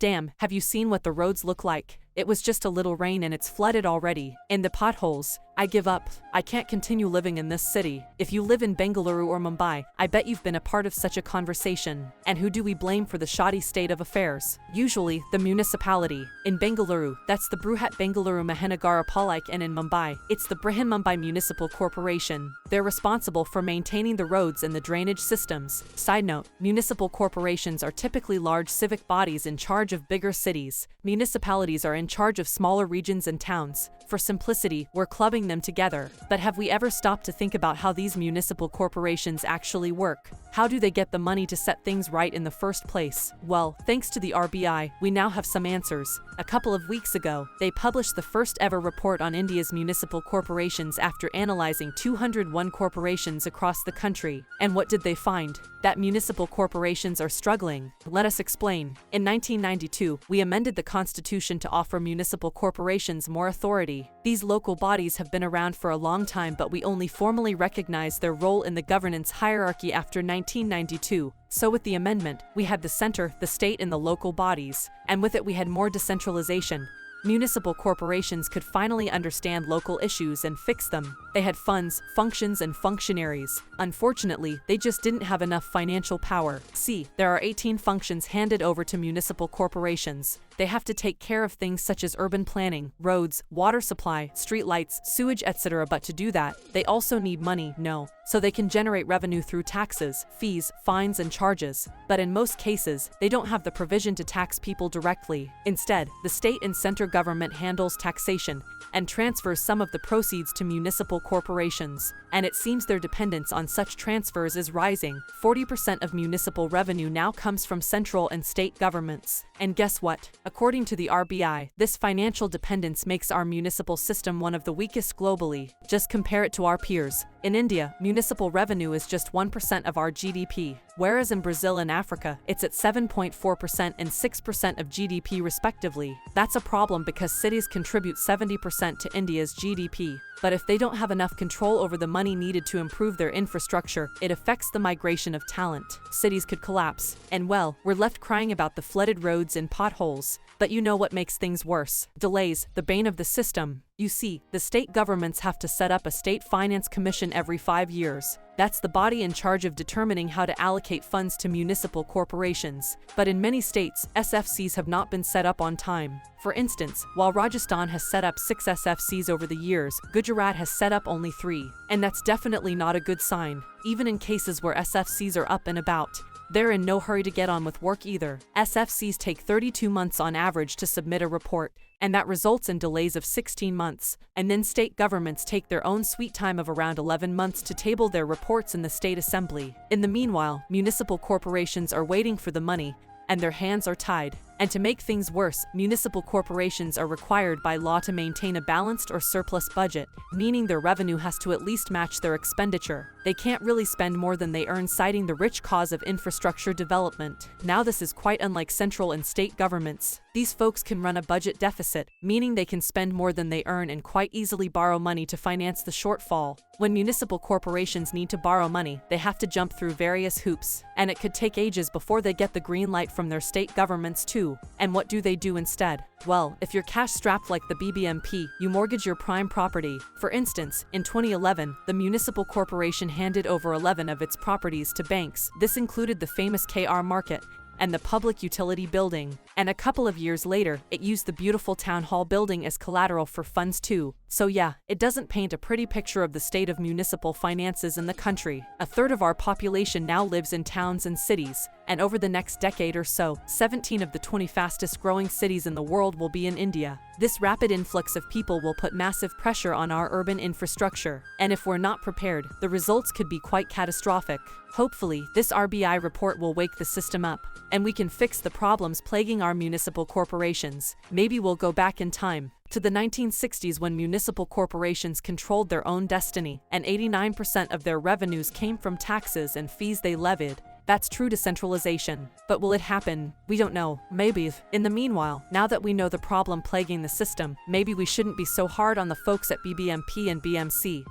Damn, have you seen what the roads look like? It was just a little rain and it's flooded already. And the potholes. I give up. I can't continue living in this city. If you live in Bengaluru or Mumbai, I bet you've been a part of such a conversation. And who do we blame for the shoddy state of affairs? Usually, the municipality. In Bengaluru, that's the Bruhat Bengaluru Mahanagara Palike, and in Mumbai, it's the Brihanmumbai Municipal Corporation. They're responsible for maintaining the roads and the drainage systems. Side note, municipal corporations are typically large civic bodies in charge of bigger cities. Municipalities are in charge of smaller regions and towns. For simplicity, we're clubbing them together. But have we ever stopped to think about how these municipal corporations actually work? How do they get the money to set things right in the first place? Well, thanks to the RBI, we now have some answers. A couple of weeks ago, they published the first ever report on India's municipal corporations after analyzing 201 corporations across the country. And what did they find? That municipal corporations are struggling. Let us explain. In 1992, we amended the Constitution to offer municipal corporations more authority. These local bodies have been around for a long time, but we only formally recognize their role in the governance hierarchy after 1992. So with the amendment, we had the center, the state, and the local bodies. And with it we had more decentralization. Municipal corporations could finally understand local issues and fix them. They had funds, functions, and functionaries. Unfortunately, they just didn't have enough financial power. See, there are 18 functions handed over to municipal corporations. They have to take care of things such as urban planning, roads, water supply, street lights, sewage, etc. But to do that, they also need money, so they can generate revenue through taxes, fees, fines, and charges. But in most cases, they don't have the provision to tax people directly. Instead, the state and center government handles taxation and transfers some of the proceeds to municipal corporations. And it seems their dependence on such transfers is rising. 40% of municipal revenue now comes from central and state governments. And guess what? According to the RBI, this financial dependence makes our municipal system one of the weakest globally. Just compare it to our peers. In India, municipal revenue is just 1% of our GDP, whereas in Brazil and Africa, it's at 7.4% and 6% of GDP respectively. That's a problem because cities contribute 70% to India's GDP. But if they don't have enough control over the money needed to improve their infrastructure, it affects the migration of talent. Cities could collapse. And well, we're left crying about the flooded roads and potholes. But you know what makes things worse? Delays, the bane of the system. You see, the state governments have to set up a state finance commission every 5 years. That's the body in charge of determining how to allocate funds to municipal corporations. But in many states, SFCs have not been set up on time. For instance, while Rajasthan has set up 6 SFCs over the years, Gujarat has set up only 3. And that's definitely not a good sign, even in cases where SFCs are up and about. They're in no hurry to get on with work either. SFCs take 32 months on average to submit a report, and that results in delays of 16 months. And then state governments take their own sweet time of around 11 months to table their reports in the state assembly. In the meanwhile, municipal corporations are waiting for the money, and their hands are tied. And to make things worse, municipal corporations are required by law to maintain a balanced or surplus budget, meaning their revenue has to at least match their expenditure. They can't really spend more than they earn, citing the rich cause of infrastructure development. Now this is quite unlike central and state governments. These folks can run a budget deficit, meaning they can spend more than they earn and quite easily borrow money to finance the shortfall. When municipal corporations need to borrow money, they have to jump through various hoops, and it could take ages before they get the green light from their state governments too. And what do they do instead? Well, if you're cash-strapped like the BBMP, you mortgage your prime property. For instance, in 2011, the municipal corporation handed over 11 of its properties to banks. This included the famous KR Market and the public utility building. And a couple of years later, it used the beautiful town hall building as collateral for funds too. So yeah, it doesn't paint a pretty picture of the state of municipal finances in the country. A third of our population now lives in towns and cities, and over the next decade or so, 17 of the 20 fastest growing cities in the world will be in India. This rapid influx of people will put massive pressure on our urban infrastructure, and if we're not prepared, the results could be quite catastrophic. Hopefully, this RBI report will wake the system up, and we can fix the problems plaguing our municipal corporations. Maybe we'll go back in time to the 1960s when municipal corporations controlled their own destiny, and 89% of their revenues came from taxes and fees they levied. That's true decentralization. But will it happen? We don't know. Maybe. In the meanwhile, now that we know the problem plaguing the system, maybe we shouldn't be so hard on the folks at BBMP and BMC.